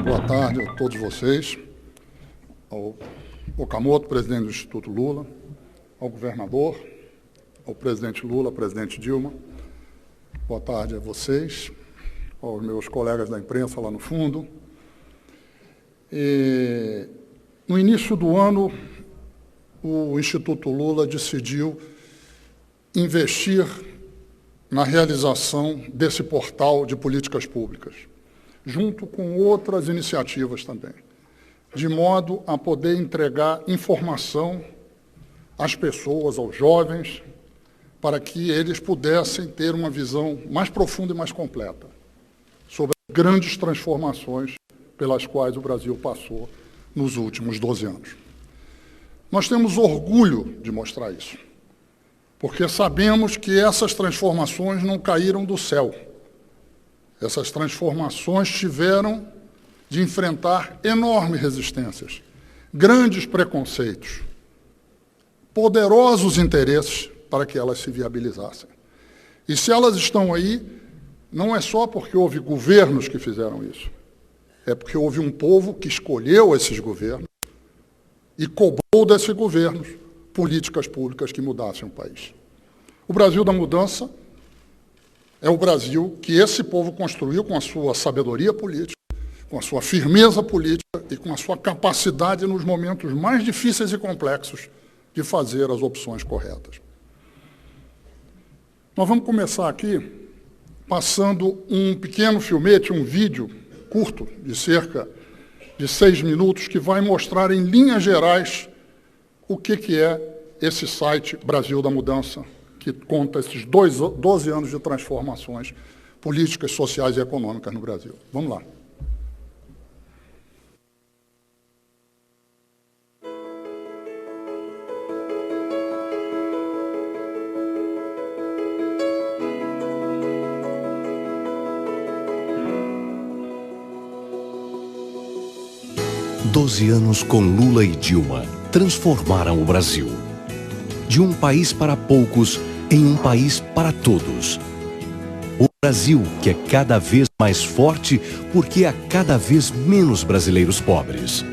Boa tarde a todos vocês, ao Okamoto, presidente do Instituto Lula, ao governador, ao presidente Lula, ao presidente Dilma. Boa tarde a vocês, aos meus colegas da imprensa lá no fundo. No início do ano, o Instituto Lula decidiu investir na realização desse portal de políticas públicas, junto com outras iniciativas também, de modo a poder entregar informação às pessoas, aos jovens, para que eles pudessem ter uma visão mais profunda e mais completa sobre as grandes transformações pelas quais o Brasil passou nos últimos 12 anos. Nós temos orgulho de mostrar isso, porque sabemos que essas transformações não caíram do céu. Essas transformações tiveram de enfrentar enormes resistências, grandes preconceitos, poderosos interesses para que elas se viabilizassem. E se elas estão aí, não é só porque houve governos que fizeram isso, é porque houve um povo que escolheu esses governos e cobrou desses governos políticas públicas que mudassem o país. O Brasil da mudança é o Brasil que esse povo construiu com a sua sabedoria política, com a sua firmeza política e com a sua capacidade nos momentos mais difíceis e complexos de fazer as opções corretas. Nós vamos começar aqui passando um pequeno filmete, um vídeo curto, de cerca de 6 minutos, que vai mostrar em linhas gerais o que é esse site Brasil da Mudança, que conta esses 12 anos de transformações políticas, sociais e econômicas no Brasil. Vamos lá. Doze anos com Lula e Dilma transformaram o Brasil. De um país para poucos em um país para todos. O Brasil, que é cada vez mais forte porque há cada vez menos brasileiros pobres.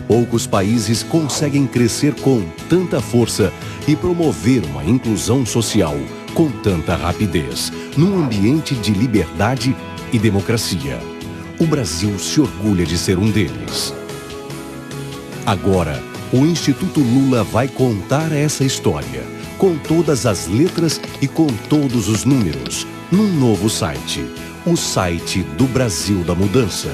Poucos países conseguem crescer com tanta força e promover uma inclusão social com tanta rapidez, num ambiente de liberdade e democracia. O Brasil se orgulha de ser um deles. Agora, o Instituto Lula vai contar essa história, com todas as letras e com todos os números, num novo site, o site do Brasil da Mudança.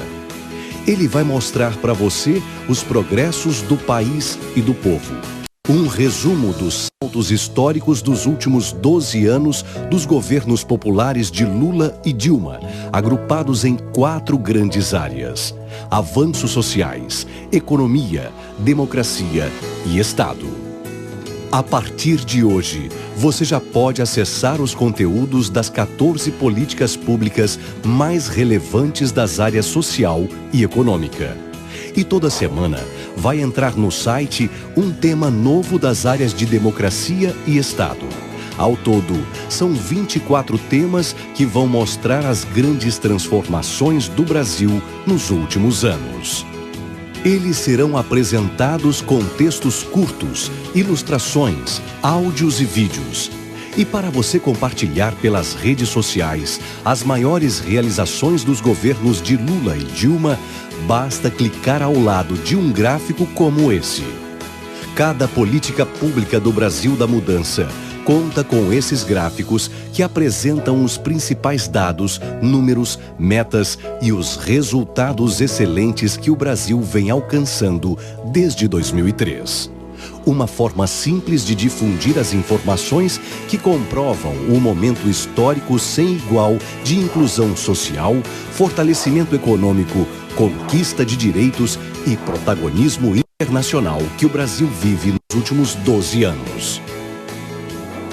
Ele vai mostrar para você os progressos do país e do povo. Um resumo dos saltos históricos dos últimos 12 anos dos governos populares de Lula e Dilma, agrupados em 4 grandes áreas: avanços sociais, economia, democracia e Estado. A partir de hoje, você já pode acessar os conteúdos das 14 políticas públicas mais relevantes das áreas social e econômica. E toda semana vai entrar no site um tema novo das áreas de democracia e Estado. Ao todo, são 24 temas que vão mostrar as grandes transformações do Brasil nos últimos anos. Eles serão apresentados com textos curtos, ilustrações, áudios e vídeos. E para você compartilhar pelas redes sociais as maiores realizações dos governos de Lula e Dilma, basta clicar ao lado de um gráfico como esse. Cada política pública do Brasil da Mudança conta com esses gráficos que apresentam os principais dados, números, metas e os resultados excelentes que o Brasil vem alcançando desde 2003. Uma forma simples de difundir as informações que comprovam o momento histórico sem igual de inclusão social, fortalecimento econômico, conquista de direitos e protagonismo internacional que o Brasil vive nos últimos 12 anos.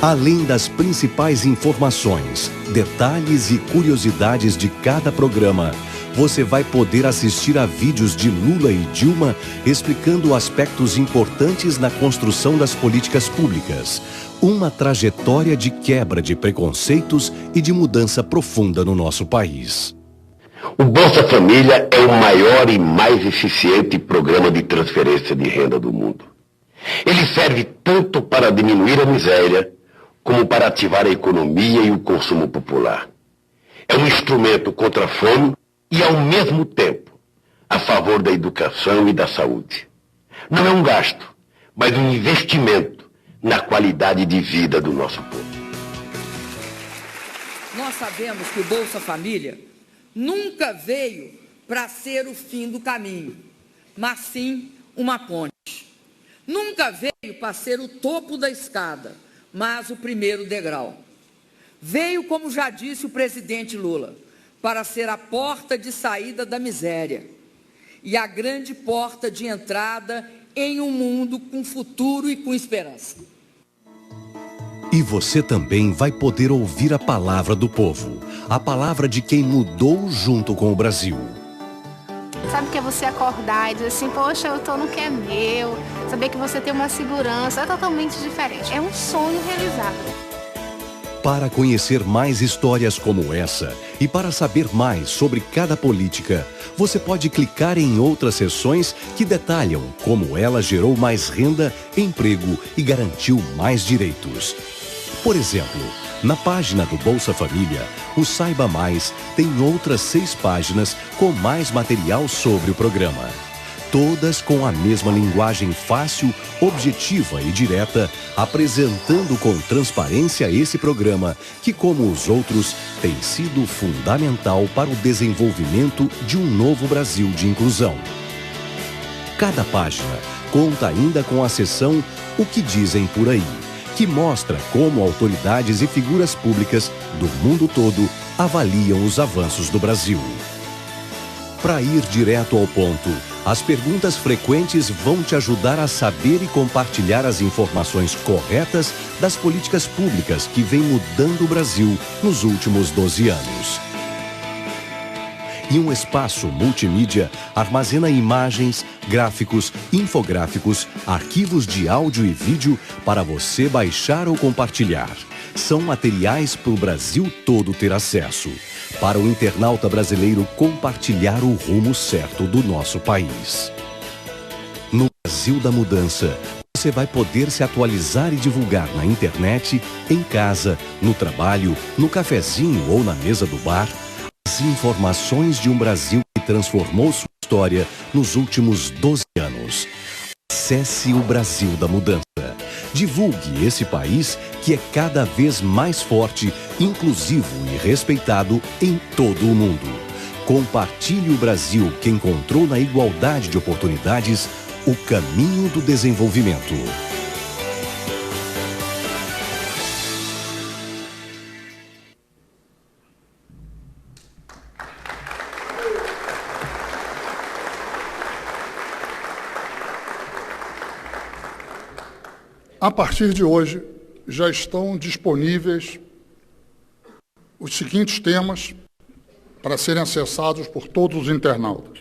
Além das principais informações, detalhes e curiosidades de cada programa, você vai poder assistir a vídeos de Lula e Dilma explicando aspectos importantes na construção das políticas públicas, uma trajetória de quebra de preconceitos e de mudança profunda no nosso país. O Bolsa Família é o maior e mais eficiente programa de transferência de renda do mundo. Ele serve tanto para diminuir a miséria, como para ativar a economia e o consumo popular. É um instrumento contra a fome e, ao mesmo tempo, a favor da educação e da saúde. Não é um gasto, mas um investimento na qualidade de vida do nosso povo. Nós sabemos que o Bolsa Família nunca veio para ser o fim do caminho, mas sim uma ponte. Nunca veio para ser o topo da escada, mas o primeiro degrau. Veio, como já disse o presidente Lula, para ser a porta de saída da miséria e a grande porta de entrada em um mundo com futuro e com esperança. E você também vai poder ouvir a palavra do povo, a palavra de quem mudou junto com o Brasil. Sabe que é você acordar e dizer assim, poxa, eu estou no que é meu, saber que você tem uma segurança, é totalmente diferente. É um sonho realizado. Para conhecer mais histórias como essa e para saber mais sobre cada política, você pode clicar em outras seções que detalham como ela gerou mais renda, emprego e garantiu mais direitos. Por exemplo, na página do Bolsa Família, o Saiba Mais tem outras 6 páginas com mais material sobre o programa. Todas com a mesma linguagem fácil, objetiva e direta, apresentando com transparência esse programa, que, como os outros, tem sido fundamental para o desenvolvimento de um novo Brasil de inclusão. Cada página conta ainda com a seção O que Dizem Por Aí, que mostra como autoridades e figuras públicas do mundo todo avaliam os avanços do Brasil. Para ir direto ao ponto, as perguntas frequentes vão te ajudar a saber e compartilhar as informações corretas das políticas públicas que vêm mudando o Brasil nos últimos 12 anos. E um espaço multimídia armazena imagens, gráficos, infográficos, arquivos de áudio e vídeo para você baixar ou compartilhar. São materiais para o Brasil todo ter acesso, para o internauta brasileiro compartilhar o rumo certo do nosso país. No Brasil da Mudança, você vai poder se atualizar e divulgar na internet, em casa, no trabalho, no cafezinho ou na mesa do bar, as informações de um Brasil que transformou sua história nos últimos 12 anos. Acesse o Brasil da Mudança. Divulgue esse país que é cada vez mais forte, inclusivo e respeitado em todo o mundo. Compartilhe o Brasil que encontrou na igualdade de oportunidades o caminho do desenvolvimento. A partir de hoje, já estão disponíveis os seguintes temas para serem acessados por todos os internautas.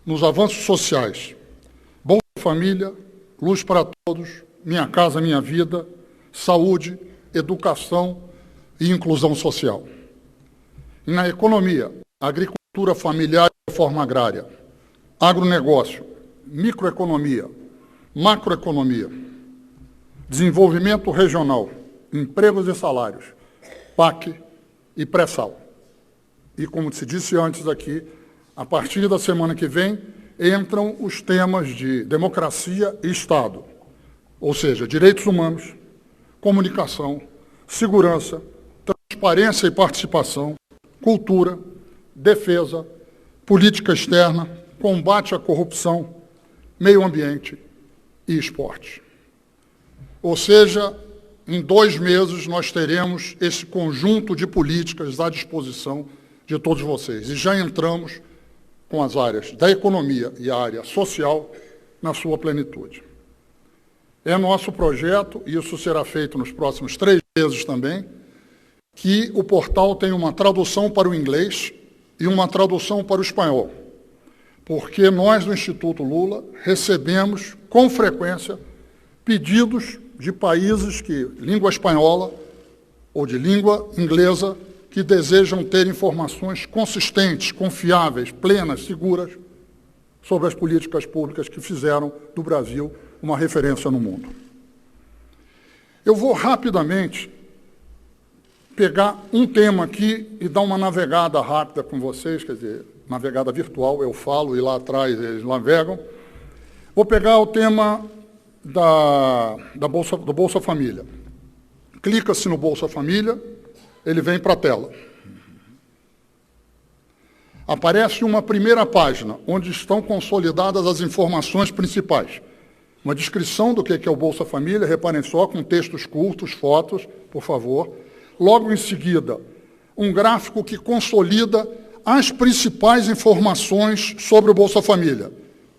Nos avanços sociais, Bolsa Família, Luz para Todos, Minha Casa Minha Vida, Saúde, Educação e Inclusão Social. E na economia, Agricultura Familiar e Reforma Agrária, Agronegócio, Microeconomia, Macroeconomia, Desenvolvimento Regional, Empregos e Salários, PAC e Pré-Sal. E, como se disse antes aqui, a partir da semana que vem, entram os temas de democracia e Estado, ou seja, direitos humanos, comunicação, segurança, transparência e participação, cultura, defesa, política externa, combate à corrupção, meio ambiente e esporte. Ou seja, em 2 meses nós teremos esse conjunto de políticas à disposição de todos vocês. E já entramos com as áreas da economia e a área social na sua plenitude. É nosso projeto, e isso será feito nos próximos 3 meses também, que o portal tenha uma tradução para o inglês e uma tradução para o espanhol. Porque nós, do Instituto Lula, recebemos com frequência pedidos de países que língua espanhola ou de língua inglesa que desejam ter informações consistentes, confiáveis, plenas, seguras sobre as políticas públicas que fizeram do Brasil uma referência no mundo. Eu vou rapidamente pegar um tema aqui e dar uma navegada rápida com vocês, quer dizer, navegada virtual, eu falo e lá atrás eles navegam. Vou pegar o tema do Bolsa Família. Clica-se no Bolsa Família, ele vem para a tela. Aparece uma primeira página, onde estão consolidadas as informações principais. Uma descrição do que é o Bolsa Família, reparem só, com textos curtos, fotos, por favor. Logo em seguida, um gráfico que consolida as principais informações sobre o Bolsa Família.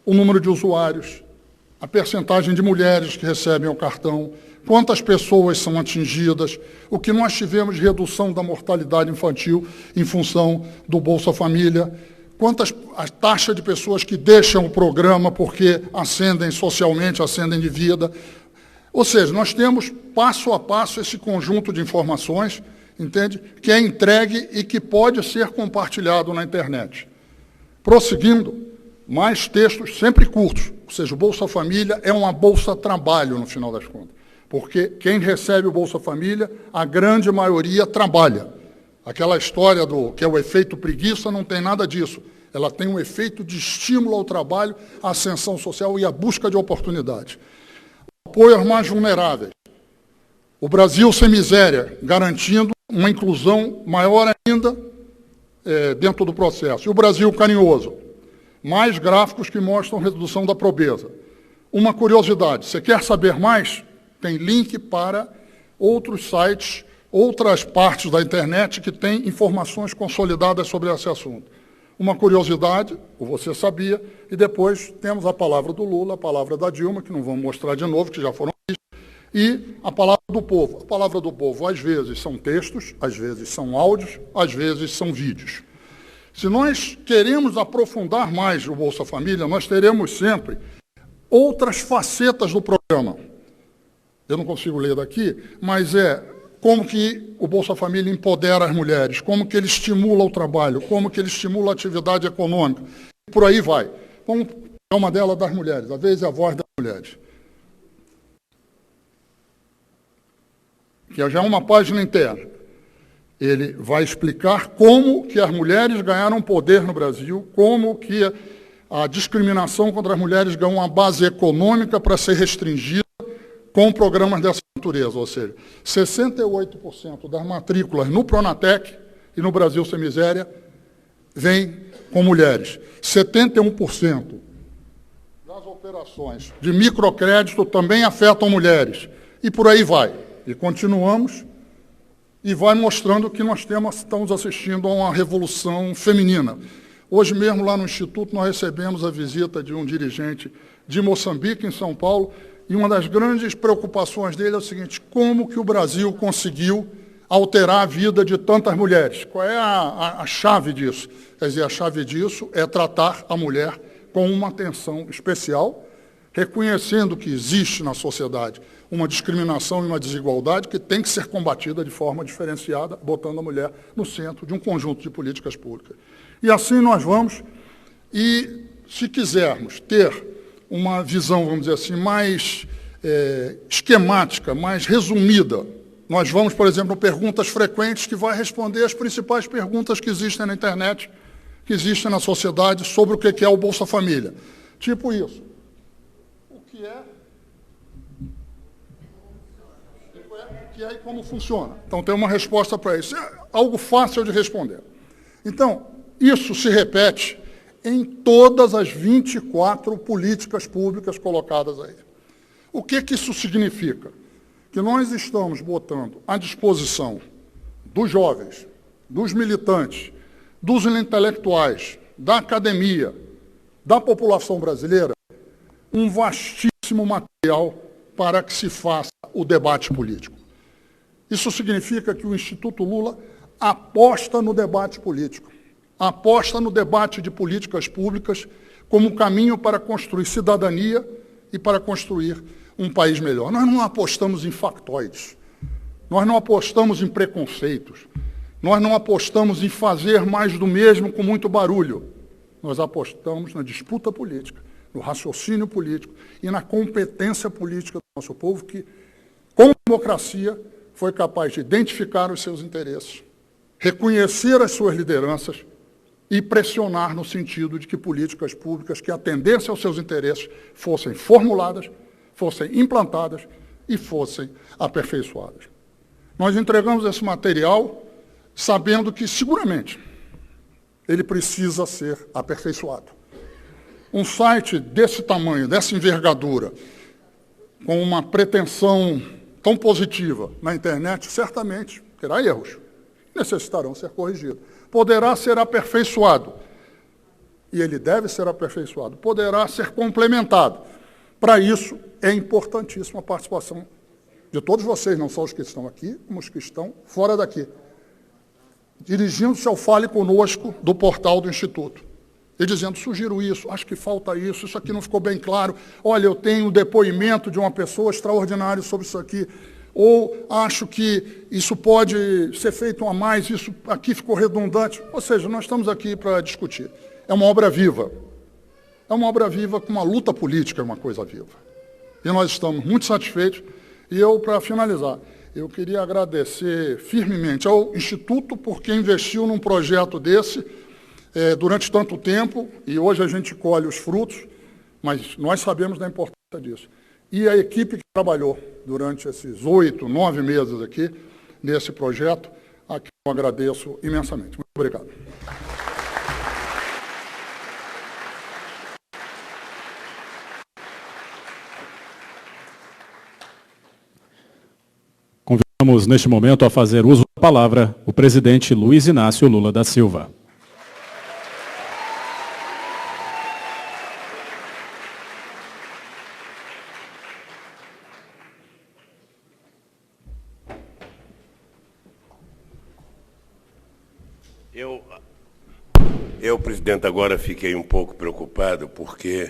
O número de usuários, a percentagem de mulheres que recebem o cartão, quantas pessoas são atingidas, o que nós tivemos de redução da mortalidade infantil em função do Bolsa Família, a taxa de pessoas que deixam o programa porque ascendem socialmente, ascendem de vida. Ou seja, nós temos passo a passo esse conjunto de informações, entende? Que é entregue e que pode ser compartilhado na internet. Prosseguindo, mais textos sempre curtos, ou seja, o Bolsa Família é uma bolsa-trabalho, no final das contas. Porque quem recebe o Bolsa Família, a grande maioria trabalha. Aquela história que é o efeito preguiça, não tem nada disso. Ela tem um efeito de estímulo ao trabalho, à ascensão social e à busca de oportunidades. Apoio aos mais vulneráveis. O Brasil sem miséria, garantindo uma inclusão maior ainda dentro do processo. E o Brasil carinhoso. Mais gráficos que mostram redução da pobreza. Uma curiosidade, você quer saber mais? Tem link para outros sites, outras partes da internet que têm informações consolidadas sobre esse assunto. Uma curiosidade, ou você sabia, e depois temos a palavra do Lula, a palavra da Dilma, que não vamos mostrar de novo, que já foram vistas, e a palavra do povo. A palavra do povo, às vezes, são textos, às vezes são áudios, às vezes são vídeos. Se nós queremos aprofundar mais o Bolsa Família, nós teremos sempre outras facetas do programa. Eu não consigo ler daqui, mas como que o Bolsa Família empodera as mulheres, como que ele estimula o trabalho, como que ele estimula a atividade econômica, e por aí vai. Vamos pegar uma delas das mulheres, a vez é a voz das mulheres. Que já é uma página interna. Ele vai explicar como que as mulheres ganharam poder no Brasil, como que a discriminação contra as mulheres ganhou uma base econômica para ser restringida com programas dessa natureza, ou seja, 68% das matrículas no Pronatec e no Brasil Sem Miséria vem com mulheres. 71% das operações de microcrédito também afetam mulheres. E por aí vai. E continuamos, e vai mostrando que nós estamos assistindo a uma revolução feminina. Hoje mesmo, lá no Instituto, nós recebemos a visita de um dirigente de Moçambique, em São Paulo, e uma das grandes preocupações dele é o seguinte: como que o Brasil conseguiu alterar a vida de tantas mulheres? Qual é a chave disso? Quer dizer, a chave disso é tratar a mulher com uma atenção especial, reconhecendo que existe na sociedade uma discriminação e uma desigualdade que tem que ser combatida de forma diferenciada, botando a mulher no centro de um conjunto de políticas públicas. E assim nós vamos, e se quisermos ter uma visão, vamos dizer assim, mais esquemática, mais resumida, nós vamos, por exemplo, perguntas frequentes, que vai responder as principais perguntas que existem na internet, que existem na sociedade, sobre o que é o Bolsa Família. Tipo isso. O que é e como funciona. Então, tem uma resposta para isso. É algo fácil de responder. Então, isso se repete em todas as 24 políticas públicas colocadas aí. O que isso significa? Que nós estamos botando à disposição dos jovens, dos militantes, dos intelectuais, da academia, da população brasileira, um vastíssimo material para que se faça o debate político. Isso significa que o Instituto Lula aposta no debate político, aposta no debate de políticas públicas como um caminho para construir cidadania e para construir um país melhor. Nós não apostamos em factoides, nós não apostamos em preconceitos, Nós não apostamos em fazer mais do mesmo com muito barulho. Nós apostamos na disputa política, no raciocínio político e na competência política do nosso povo, que, com democracia, foi capaz de identificar os seus interesses, reconhecer as suas lideranças e pressionar no sentido de que políticas públicas que atendessem aos seus interesses fossem formuladas, fossem implantadas e fossem aperfeiçoadas. Nós entregamos esse material sabendo que, seguramente, ele precisa ser aperfeiçoado. Um site desse tamanho, dessa envergadura, com uma pretensão tão positiva na internet, certamente terá erros, necessitarão ser corrigidos. Poderá ser aperfeiçoado, e ele deve ser aperfeiçoado, poderá ser complementado. Para isso, é importantíssima a participação de todos vocês, não só os que estão aqui, como os que estão fora daqui, dirigindo-se ao Fale Conosco do portal do Instituto, e dizendo, sugiro isso, acho que falta isso, isso aqui não ficou bem claro, olha, eu tenho um depoimento de uma pessoa extraordinária sobre isso aqui, ou acho que isso pode ser feito a mais, isso aqui ficou redundante. Ou seja, nós estamos aqui para discutir. É uma obra viva. É uma obra viva com uma luta política, é uma coisa viva. E nós estamos muito satisfeitos. E eu, para finalizar, eu queria agradecer firmemente ao Instituto porque investiu num projeto desse durante tanto tempo, e hoje a gente colhe os frutos, mas nós sabemos da importância disso. E a equipe que trabalhou durante esses 8, 9 meses aqui, nesse projeto, a quem eu agradeço imensamente. Muito obrigado. Convidamos, neste momento, a fazer uso da palavra o presidente Luiz Inácio Lula da Silva. Eu, presidente, agora fiquei um pouco preocupado porque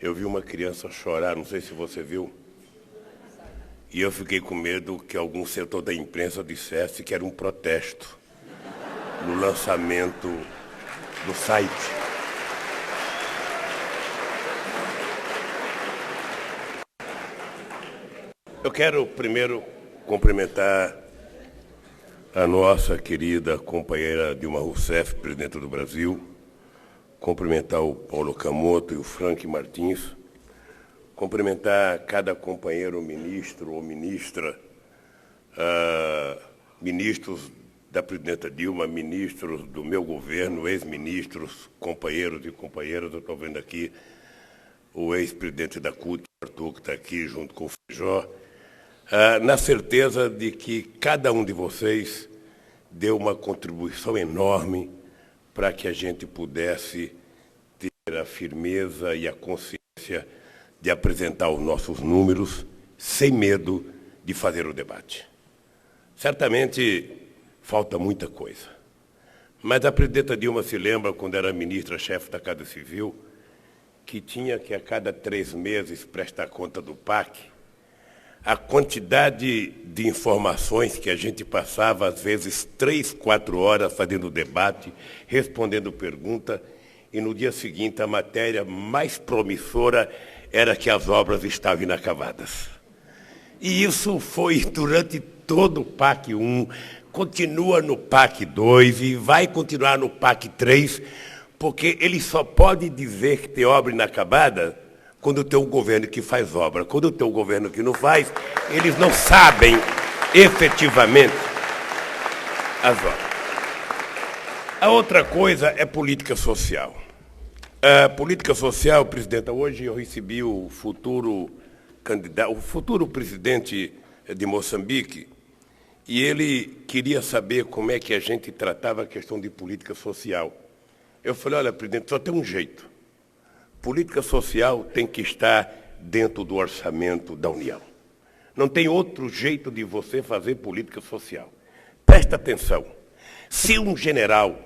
eu vi uma criança chorar, não sei se você viu, e eu fiquei com medo que algum setor da imprensa dissesse que era um protesto no lançamento do site. Eu quero primeiro cumprimentar a nossa querida companheira Dilma Rousseff, presidente do Brasil, cumprimentar o Paulo Camoto e o Frank Martins, cumprimentar cada companheiro ministro ou ministra, ministros da presidenta Dilma, ministros do meu governo, ex-ministros, companheiros e companheiras. Eu estou vendo aqui o ex-presidente da CUT, Arthur, que está aqui junto com o Feijó, na certeza de que cada um de vocês deu uma contribuição enorme para que a gente pudesse ter a firmeza e a consciência de apresentar os nossos números sem medo de fazer o debate. Certamente falta muita coisa, mas a presidenta Dilma se lembra, quando era ministra-chefe da Casa Civil, que tinha que a cada 3 meses prestar conta do PAC. A quantidade de informações que a gente passava, às vezes 3, 4 horas fazendo debate, respondendo pergunta, e no dia seguinte a matéria mais promissora era que as obras estavam inacabadas. E isso foi durante todo o PAC 1, continua no PAC 2 e vai continuar no PAC 3, porque ele só pode dizer que tem obra inacabada quando tem um governo que faz obra. Quando tem um governo que não faz, eles não sabem efetivamente as obras. A outra coisa é política social. A política social, presidenta, hoje eu recebi o futuro candidato, o futuro presidente de Moçambique, e ele queria saber como é que a gente tratava a questão de política social. Eu falei, olha, presidente, só tem um jeito. Política social tem que estar dentro do orçamento da União. Não tem outro jeito de você fazer política social. Presta atenção. Se um general,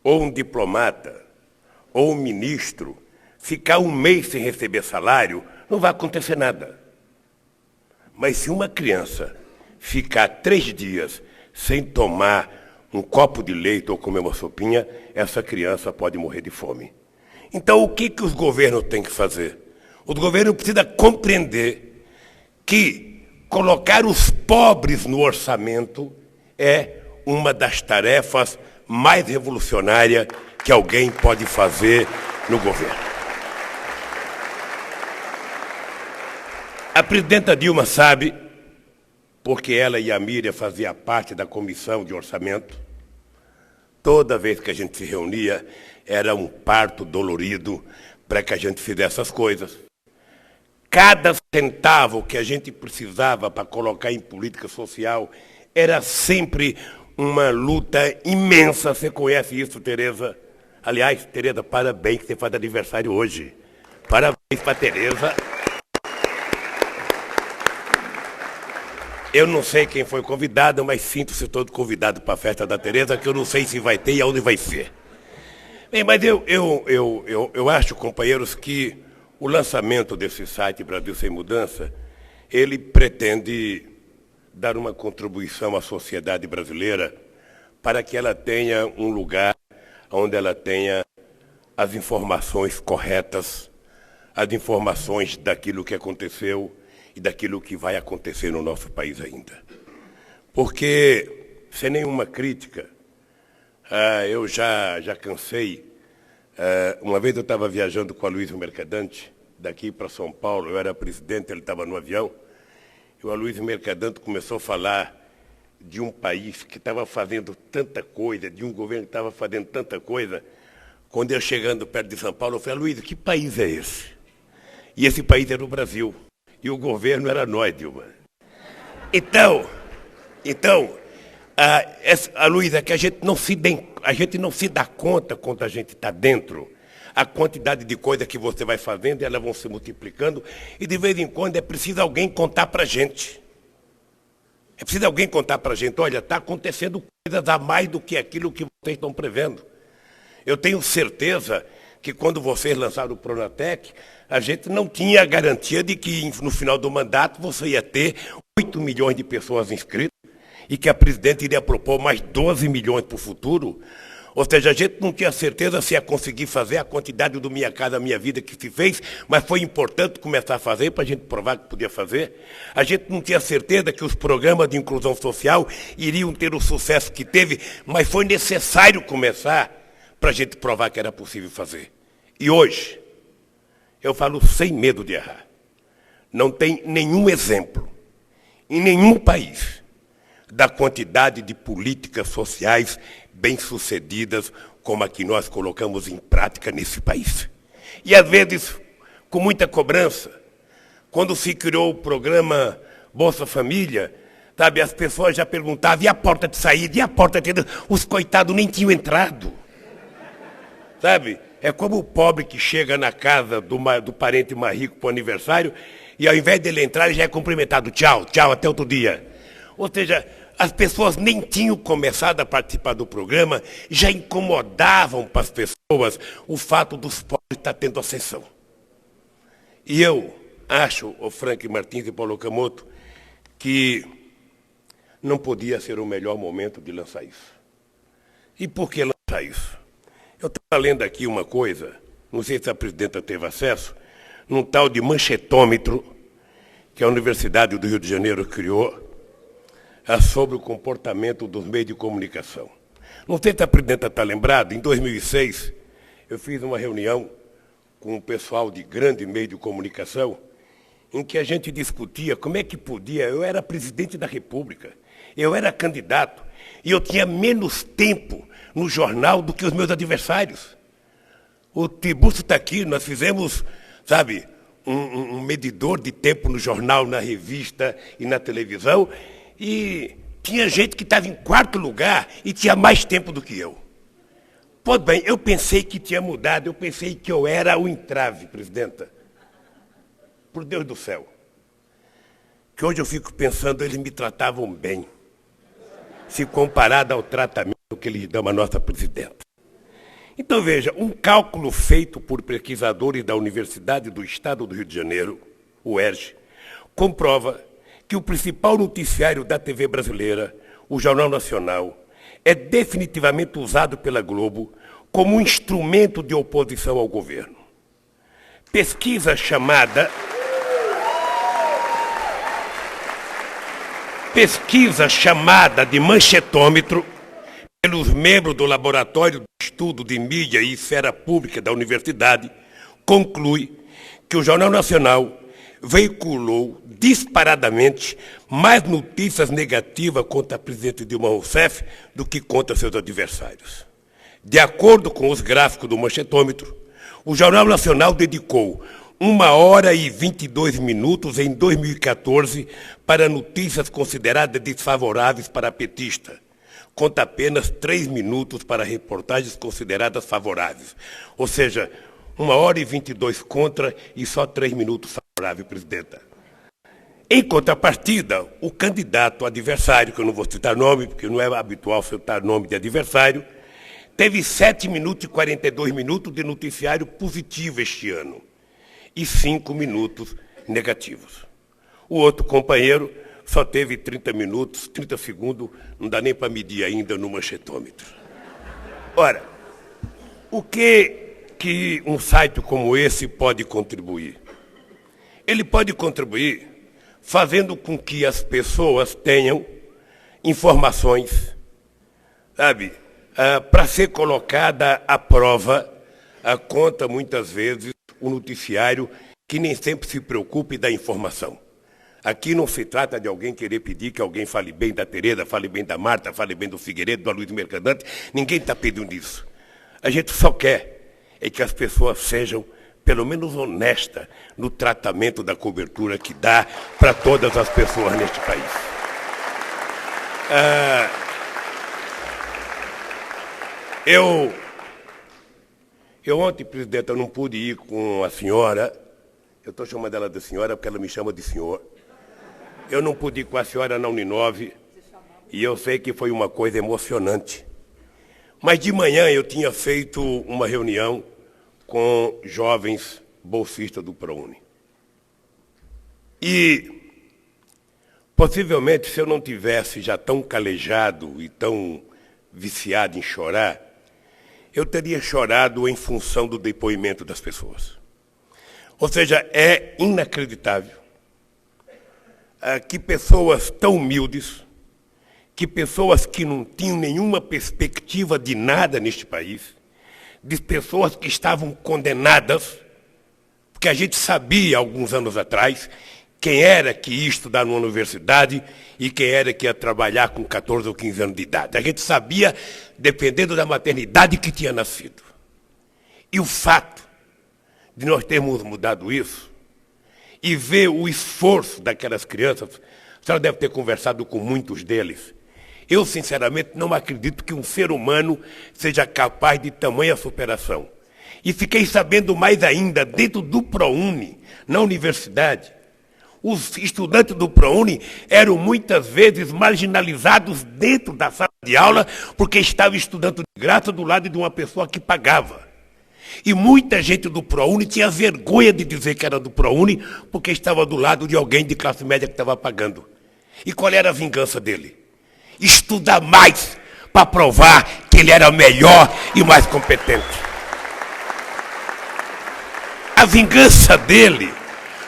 ou um diplomata, ou um ministro ficar 1 mês sem receber salário, não vai acontecer nada. Mas se uma criança ficar 3 dias sem tomar um copo de leite ou comer uma sopinha, essa criança pode morrer de fome. Então, o que os governos têm que fazer? O governo precisa compreender que colocar os pobres no orçamento é uma das tarefas mais revolucionárias que alguém pode fazer no governo. A presidenta Dilma sabe, porque ela e a Miriam faziam parte da comissão de orçamento, toda vez que a gente se reunia, era um parto dolorido para que a gente fizesse essas coisas. Cada centavo que a gente precisava para colocar em política social era sempre uma luta imensa. Você conhece isso, Tereza? Aliás, Tereza, parabéns que você faz aniversário hoje. Parabéns para a Tereza. Eu não sei quem foi convidado, mas sinto-se todo convidado para a festa da Tereza, que eu não sei se vai ter e aonde vai ser. Bem, mas eu acho, companheiros, que o lançamento desse site Brasil Sem Mudança, ele pretende dar uma contribuição à sociedade brasileira para que ela tenha um lugar onde ela tenha as informações corretas, as informações daquilo que aconteceu e daquilo que vai acontecer no nosso país ainda. Porque, sem nenhuma crítica, eu já cansei. Uma vez eu estava viajando com a Aloysio Mercadante, daqui para São Paulo, eu era presidente, ele estava no avião, e o Aloysio Mercadante começou a falar de um país que estava fazendo tanta coisa, de um governo que estava fazendo tanta coisa. Quando eu chegando perto de São Paulo, eu falei, Aloysio, que país é esse? E esse país era o Brasil, e o governo era nós, Dilma. Então, Aloysio, é que a gente não se dá conta quando a gente está dentro, a quantidade de coisas que você vai fazendo, elas vão se multiplicando, e de vez em quando é preciso alguém contar para a gente. É preciso alguém contar para a gente, olha, está acontecendo coisas a mais do que aquilo que vocês estão prevendo. Eu tenho certeza que quando vocês lançaram o Pronatec, a gente não tinha a garantia de que no final do mandato você ia ter 8 milhões de pessoas inscritas e que a presidente iria propor mais 12 milhões para o futuro. Ou seja, a gente não tinha certeza se ia conseguir fazer a quantidade do Minha Casa Minha Vida que se fez, mas foi importante começar a fazer para a gente provar que podia fazer. A gente não tinha certeza que os programas de inclusão social iriam ter o sucesso que teve, mas foi necessário começar para a gente provar que era possível fazer. E hoje, eu falo sem medo de errar, não tem nenhum exemplo em nenhum país da quantidade de políticas sociais bem-sucedidas como a que nós colocamos em prática nesse país. E, às vezes, com muita cobrança, quando se criou o programa Bolsa Família, sabe, as pessoas já perguntavam, e a porta de saída, e a porta de entrada? Os coitados nem tinham entrado. Sabe, é como o pobre que chega na casa do parente mais rico para o aniversário, e ao invés dele entrar, ele já é cumprimentado, tchau, tchau, até outro dia. Ou seja, as pessoas nem tinham começado a participar do programa, já incomodavam para as pessoas o fato dos pobres estar tendo ascensão. E eu acho, o Frank Martins e Paulo Okamoto, que não podia ser o melhor momento de lançar isso. E por que lançar isso? Eu estava lendo aqui uma coisa, não sei se a presidenta teve acesso, num tal de manchetômetro, que a Universidade do Rio de Janeiro criou, sobre o comportamento dos meios de comunicação. Não sei se a presidenta está lembrada, em 2006, eu fiz uma reunião com o pessoal de grande meio de comunicação, em que a gente discutia como é que podia, eu era presidente da República, eu era candidato, e eu tinha menos tempo no jornal do que os meus adversários. O Tiburcio está aqui, nós fizemos, sabe, um medidor de tempo no jornal, na revista e na televisão, e tinha gente que estava em quarto lugar e tinha mais tempo do que eu. Pois bem, eu pensei que tinha mudado, eu pensei que eu era o entrave, presidenta. Por Deus do céu. Que hoje eu fico pensando, eles me tratavam bem, se comparado ao tratamento que eles dão à nossa presidenta. Então, veja, um cálculo feito por pesquisadores da Universidade do Estado do Rio de Janeiro, o UERJ, comprova que o principal noticiário da TV brasileira, o Jornal Nacional é definitivamente usado pela Globo como um instrumento de oposição ao governo. Pesquisa chamada de manchetômetro pelos membros do Laboratório de Estudo de Mídia e Esfera Pública da Universidade conclui que o Jornal Nacional veiculou disparadamente mais notícias negativas contra a presidente Dilma Rousseff do que contra seus adversários. De acordo com os gráficos do manchetômetro, o Jornal Nacional dedicou 1 hora e 22 minutos em 2014 para notícias consideradas desfavoráveis para a petista, conta apenas 3 minutos para reportagens consideradas favoráveis. Ou seja, 1 hora e 22 contra e só 3 minutos favoráveis, presidenta. Em contrapartida, o candidato adversário, que eu não vou citar nome, porque não é habitual citar nome de adversário, teve 7 minutos e 42 minutos de noticiário positivo este ano e 5 minutos negativos. O outro companheiro só teve 30 minutos, 30 segundos, não dá nem para medir ainda no manchetômetro. Ora, o que um site como esse pode contribuir? Ele pode contribuir fazendo com que as pessoas tenham informações, sabe, para ser colocada à prova, conta muitas vezes o noticiário que nem sempre se preocupe da informação. Aqui não se trata de alguém querer pedir que alguém fale bem da Tereza, fale bem da Marta, fale bem do Figueiredo, do Luiz Mercadante. Ninguém está pedindo isso. A gente só quer que as pessoas sejam, pelo menos, honestas no tratamento da cobertura que dá para todas as pessoas neste país. Eu ontem, presidente, eu não pude ir com a senhora. Eu estou chamando ela de senhora porque ela me chama de senhor. Eu não pude ir com a senhora na Uninove e eu sei que foi uma coisa emocionante. Mas de manhã eu tinha feito uma reunião com jovens bolsistas do ProUni. E, possivelmente, se eu não tivesse já tão calejado e tão viciado em chorar, eu teria chorado em função do depoimento das pessoas. Ou seja, é inacreditável que pessoas tão humildes, que pessoas que não tinham nenhuma perspectiva de nada neste país, de pessoas que estavam condenadas, porque a gente sabia, alguns anos atrás, quem era que ia estudar numa universidade e quem era que ia trabalhar com 14 ou 15 anos de idade. A gente sabia, dependendo da maternidade que tinha nascido. E o fato de nós termos mudado isso e ver o esforço daquelas crianças, a senhora deve ter conversado com muitos deles. Eu, sinceramente, não acredito que um ser humano seja capaz de tamanha superação. E fiquei sabendo mais ainda, dentro do ProUni, na universidade, os estudantes do ProUni eram muitas vezes marginalizados dentro da sala de aula porque estavam estudando de graça do lado de uma pessoa que pagava. E muita gente do ProUni tinha vergonha de dizer que era do ProUni porque estava do lado de alguém de classe média que estava pagando. E qual era a vingança dele? Estudar mais para provar que ele era melhor e mais competente. A vingança dele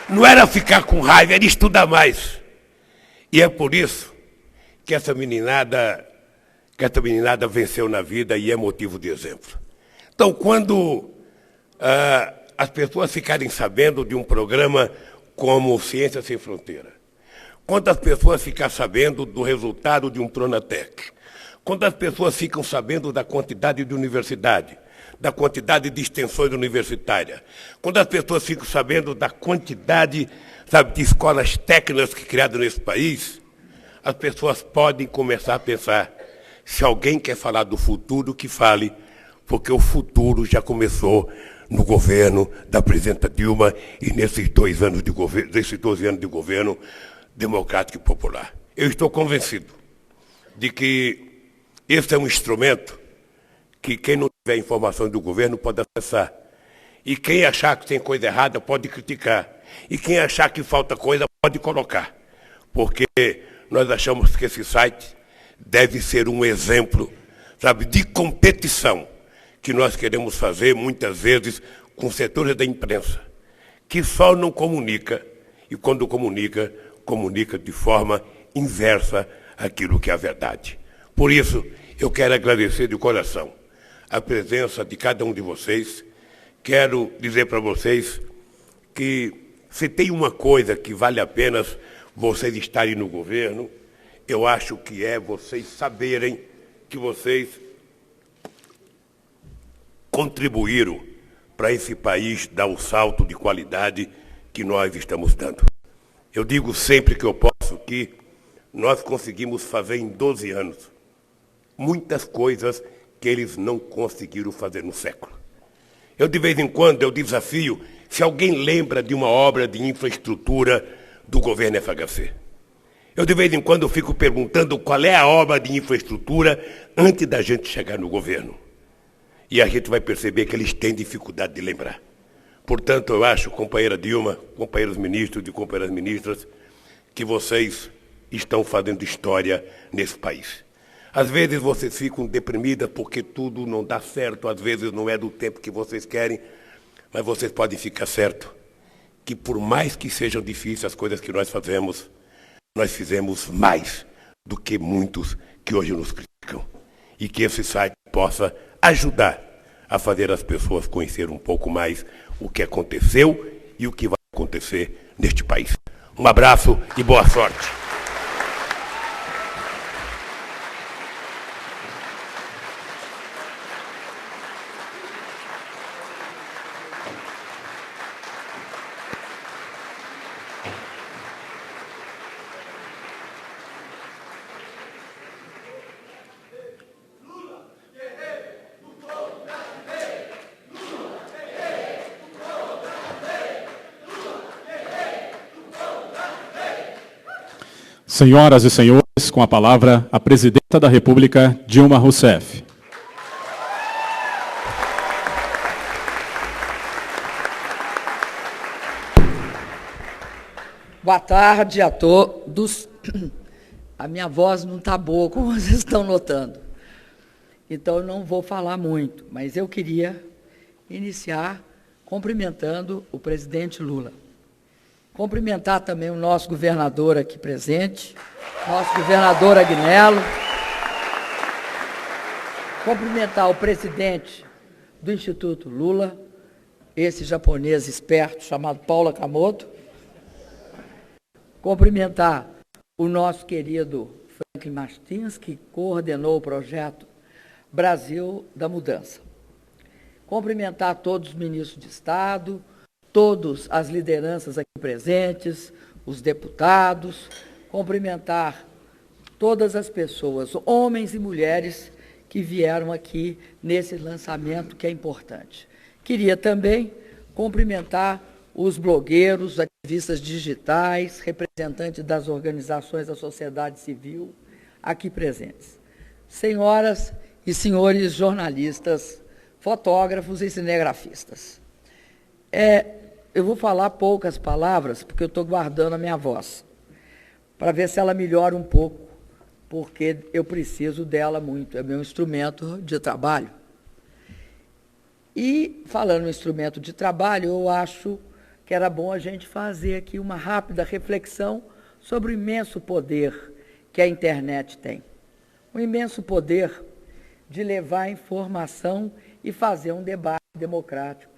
não era ficar com raiva, era estudar mais. E é por isso que essa meninada venceu na vida e é motivo de exemplo. Então, quando as pessoas ficarem sabendo de um programa como Ciência Sem Fronteira, quando as pessoas ficarem sabendo do resultado de um Pronatec, quando as pessoas ficam sabendo da quantidade de universidade, da quantidade de extensões universitárias, quando as pessoas ficam sabendo da quantidade, sabe, de escolas técnicas que criadas nesse país, as pessoas podem começar a pensar, se alguém quer falar do futuro, que fale, porque o futuro já começou no governo da presidenta Dilma e nesses 12 anos de governo democrático e popular. Eu estou convencido de que esse é um instrumento que quem não tiver informação do governo pode acessar. E quem achar que tem coisa errada pode criticar. E quem achar que falta coisa pode colocar. Porque nós achamos que esse site deve ser um exemplo, sabe, de competição que nós queremos fazer, muitas vezes, com setores da imprensa, que só não comunica, e quando comunica, comunica de forma inversa aquilo que é a verdade. Por isso, eu quero agradecer de coração a presença de cada um de vocês. Quero dizer para vocês que se tem uma coisa que vale a pena vocês estarem no governo, eu acho que é vocês saberem que vocês contribuíram para esse país dar o salto de qualidade que nós estamos dando. Eu digo sempre que eu posso que nós conseguimos fazer em 12 anos muitas coisas que eles não conseguiram fazer no século. Eu, de vez em quando, eu desafio se alguém lembra de uma obra de infraestrutura do governo FHC. Eu, de vez em quando, fico perguntando qual é a obra de infraestrutura antes da gente chegar no governo. E a gente vai perceber que eles têm dificuldade de lembrar. Portanto, eu acho, companheira Dilma, companheiros ministros e companheiras ministras, que vocês estão fazendo história nesse país. Às vezes vocês ficam deprimidas porque tudo não dá certo, às vezes não é do tempo que vocês querem, mas vocês podem ficar certo que por mais que sejam difíceis as coisas que nós fazemos, nós fizemos mais do que muitos que hoje nos criticam. E que esse site possa ajudar a fazer as pessoas conhecer um pouco mais o que aconteceu e o que vai acontecer neste país. Um abraço e boa sorte. Senhoras e senhores, com a palavra, a presidenta da República, Dilma Rousseff. Boa tarde a todos. A minha voz não está boa, como vocês estão notando. Então, eu não vou falar muito, mas eu queria iniciar cumprimentando o presidente Lula. Cumprimentar também o nosso governador aqui presente, nosso governador Agnello. Cumprimentar o presidente do Instituto Lula, esse japonês esperto chamado Paulo Okamoto. Cumprimentar o nosso querido Franklin Martins, que coordenou o projeto Brasil da Mudança. Cumprimentar todos os ministros de Estado, todas as lideranças aqui presentes, os deputados, cumprimentar todas as pessoas, homens e mulheres, que vieram aqui nesse lançamento que é importante. Queria também cumprimentar os blogueiros, ativistas digitais, representantes das organizações da sociedade civil aqui presentes. Senhoras e senhores jornalistas, fotógrafos e cinegrafistas. Eu vou falar poucas palavras, porque eu estou guardando a minha voz, para ver se ela melhora um pouco, porque eu preciso dela muito, é meu instrumento de trabalho. E, falando em instrumento de trabalho, eu acho que era bom a gente fazer aqui uma rápida reflexão sobre o imenso poder que a internet tem. O imenso poder de levar a informação e fazer um debate democrático,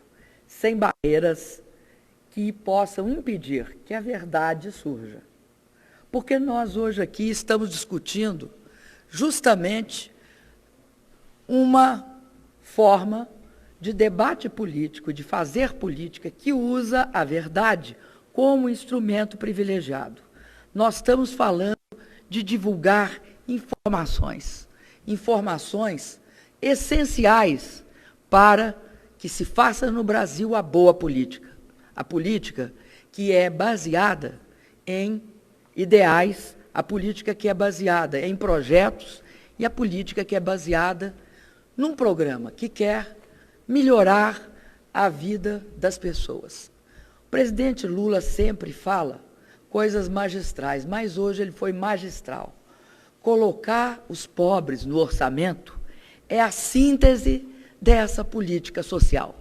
sem barreiras que possam impedir que a verdade surja. Porque nós hoje aqui estamos discutindo justamente uma forma de debate político, de fazer política, que usa a verdade como instrumento privilegiado. Nós estamos falando de divulgar informações, informações essenciais para que se faça no Brasil a boa política. A política que é baseada em ideais, a política que é baseada em projetos e a política que é baseada num programa que quer melhorar a vida das pessoas. O presidente Lula sempre fala coisas magistrais, mas hoje ele foi magistral, colocar os pobres no orçamento é a síntese dessa política social.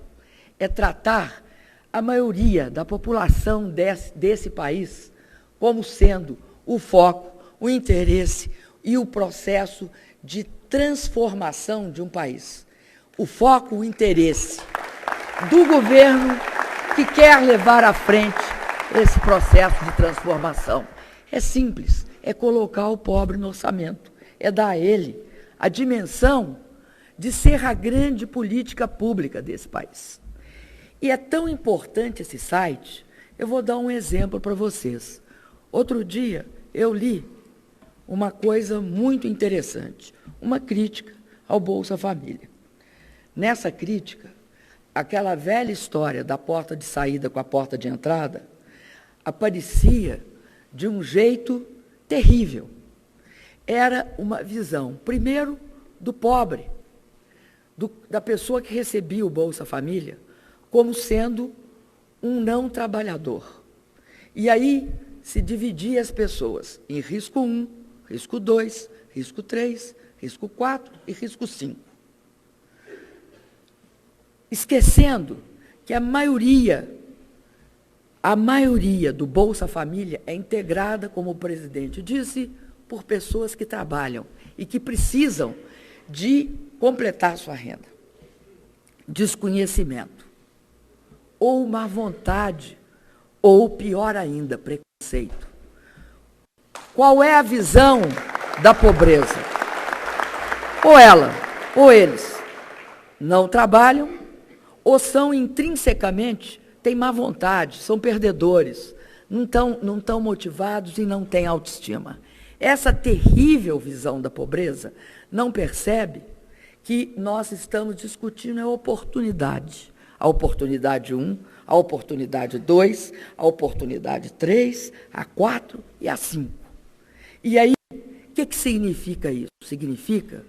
É tratar a maioria da população desse país como sendo o foco, o interesse e o processo de transformação de um país. O foco, o interesse do governo que quer levar à frente esse processo de transformação. É simples, é colocar o pobre no orçamento, é dar a ele a dimensão de ser a grande política pública desse país. E é tão importante esse site, eu vou dar um exemplo para vocês. Outro dia eu li uma coisa muito interessante, uma crítica ao Bolsa Família. Nessa crítica, aquela velha história da porta de saída com a porta de entrada aparecia de um jeito terrível. Era uma visão, primeiro, do pobre, da pessoa que recebia o Bolsa Família, como sendo um não trabalhador. E aí se dividia as pessoas em risco 1, risco 2, risco 3, risco 4 e risco 5. Esquecendo que a maioria do Bolsa Família é integrada, como o presidente disse, por pessoas que trabalham e que precisam de completar sua renda. Desconhecimento, ou má vontade, ou pior ainda, preconceito. Qual é a visão da pobreza? Ou ela, ou eles não trabalham, ou são intrinsecamente, têm má vontade, são perdedores, não estão motivados e não têm autoestima. Essa terrível visão da pobreza não percebe que nós estamos discutindo a oportunidade. A oportunidade 1, a oportunidade 2, a oportunidade 3, a 4 e a 5. E aí, o que significa isso? Significa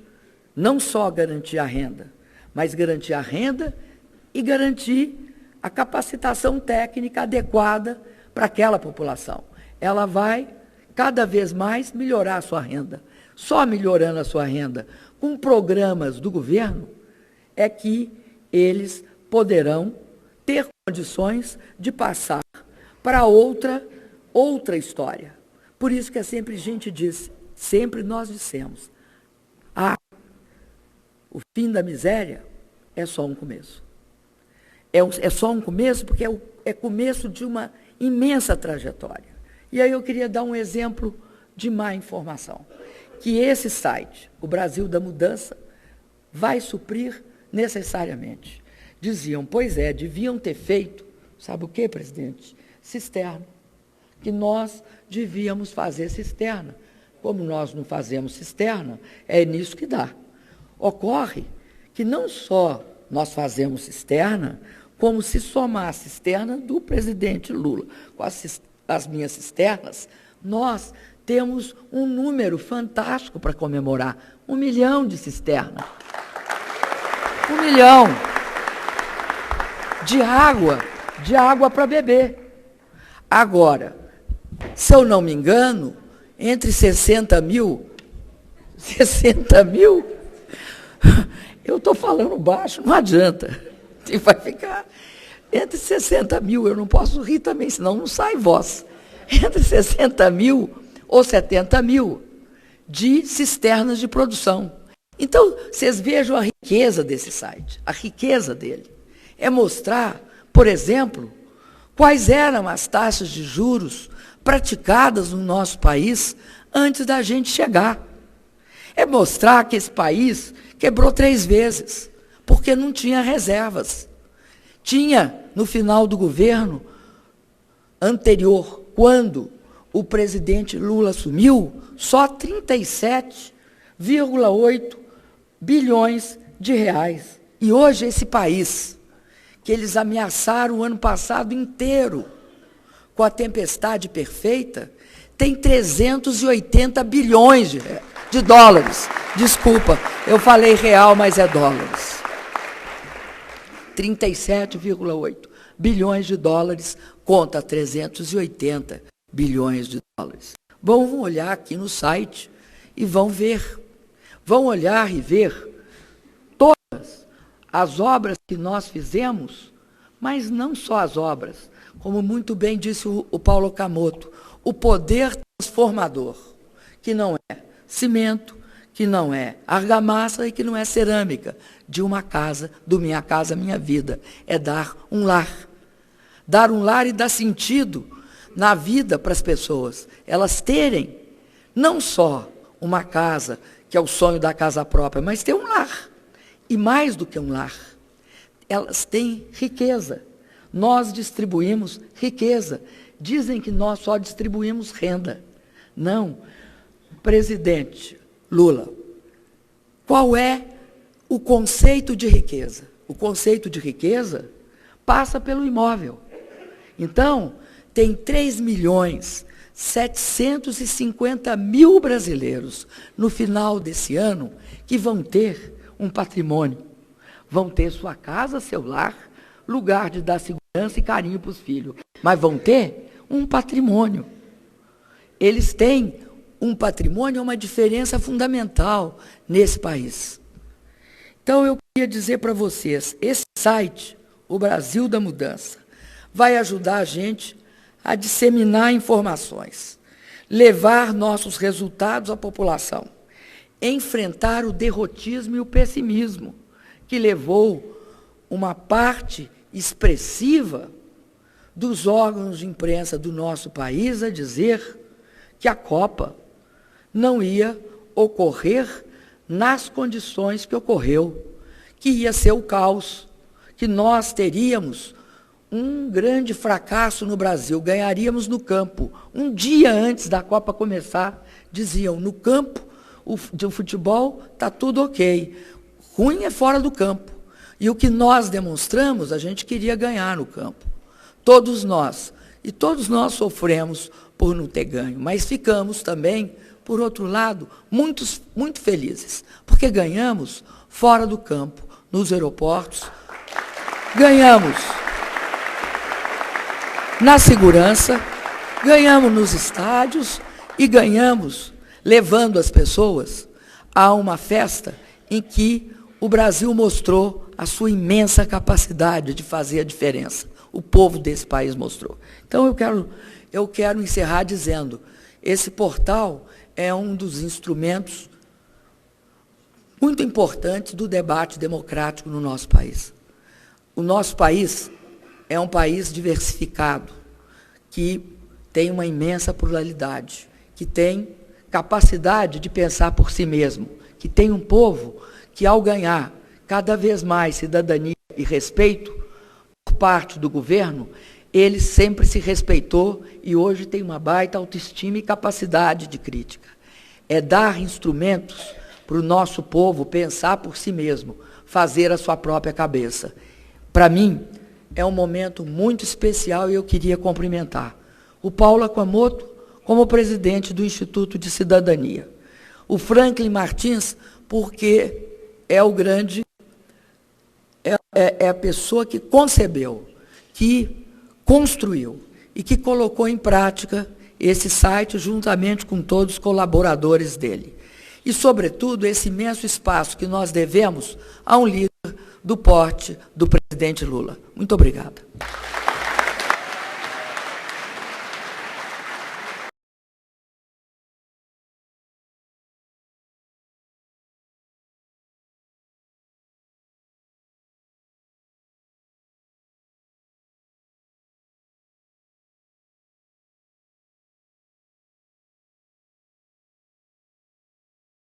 não só garantir a renda, mas garantir a renda e garantir a capacitação técnica adequada para aquela população. Ela vai, cada vez mais, melhorar a sua renda. Só melhorando a sua renda com programas do governo é que eles poderão ter condições de passar para outra história. Por isso que sempre a gente diz, sempre nós dissemos, o fim da miséria é só um começo. É só um começo porque é começo de uma imensa trajetória. E aí eu queria dar um exemplo de má informação, que esse site, o Brasil da Mudança, vai suprir necessariamente. Diziam, pois é, deviam ter feito, sabe o quê, presidente? Cisterna. Que nós devíamos fazer cisterna. Como nós não fazemos cisterna, é nisso que dá. Ocorre que não só nós fazemos cisterna, como se somar a cisterna do presidente Lula com as minhas cisternas, nós temos um número fantástico para comemorar. 1 milhão de cisternas. 1 milhão de água para beber. Agora, se eu não me engano, entre 60 mil, eu estou falando baixo, não adianta. Vai ficar entre 60 mil, eu não posso rir também, senão não sai voz. Entre 60 mil ou 70 mil de cisternas de produção. Então, vocês vejam a riqueza desse site, a riqueza dele. É mostrar, por exemplo, quais eram as taxas de juros praticadas no nosso país antes da gente chegar. É mostrar que esse país quebrou 3 vezes, porque não tinha reservas. Tinha, no final do governo anterior, quando o presidente Lula assumiu, só 37,8 bilhões de reais. E hoje esse país, que eles ameaçaram o ano passado inteiro com a tempestade perfeita, tem 380 bilhões de dólares. Desculpa, eu falei real, mas é dólares. 37,8 bilhões de dólares contra 380 bilhões de dólares. Bom, vamos olhar aqui no site e vão ver, vão olhar e ver todas as obras que nós fizemos, mas não só as obras, como muito bem disse o Paulo Okamoto, o poder transformador, que não é cimento, que não é argamassa e que não é cerâmica, de uma casa, do Minha Casa Minha Vida, é dar um lar. Dar um lar e dar sentido na vida para as pessoas, elas terem não só uma casa, que é o sonho da casa própria, mas ter um lar. E mais do que um lar, elas têm riqueza. Nós distribuímos riqueza. Dizem que nós só distribuímos renda. Não. Presidente Lula, qual é o conceito de riqueza? O conceito de riqueza passa pelo imóvel. Então, tem 3.750.000 brasileiros no final desse ano que vão ter um patrimônio. Vão ter sua casa, seu lar, lugar de dar segurança e carinho para os filhos. Mas vão ter um patrimônio. Eles têm um patrimônio, é uma diferença fundamental nesse país. Então, eu queria dizer para vocês, esse site, o Brasil da Mudança, vai ajudar a gente a disseminar informações, levar nossos resultados à população, enfrentar o derrotismo e o pessimismo, que levou uma parte expressiva dos órgãos de imprensa do nosso país a dizer que a Copa não ia ocorrer nas condições que ocorreu, que ia ser o caos, que nós teríamos um grande fracasso no Brasil, ganharíamos no campo. Um dia antes da Copa começar, diziam, no campo, o futebol está tudo ok, ruim é fora do campo. E o que nós demonstramos, a gente queria ganhar no campo. Todos nós. E todos nós sofremos por não ter ganho, mas ficamos também, por outro lado, muito felizes, porque ganhamos fora do campo, nos aeroportos, ganhamos na segurança, ganhamos nos estádios e ganhamos levando as pessoas a uma festa em que o Brasil mostrou a sua imensa capacidade de fazer a diferença. O povo desse país mostrou. Então, eu quero encerrar dizendo, esse portal é um dos instrumentos muito importantes do debate democrático no nosso país. O nosso país é um país diversificado, que tem uma imensa pluralidade, que tem capacidade de pensar por si mesmo, que tem um povo que, ao ganhar cada vez mais cidadania e respeito por parte do governo, ele sempre se respeitou e hoje tem uma baita autoestima e capacidade de crítica. É dar instrumentos para o nosso povo pensar por si mesmo, fazer a sua própria cabeça. Para mim, é um momento muito especial e eu queria cumprimentar o Paulo Okamoto como presidente do Instituto de Cidadania. O Franklin Martins, porque é o grande, é a pessoa que concebeu, que construiu e que colocou em prática esse site juntamente com todos os colaboradores dele. E, sobretudo, esse imenso espaço que nós devemos a um líder do porte do presidente Lula. Muito obrigada.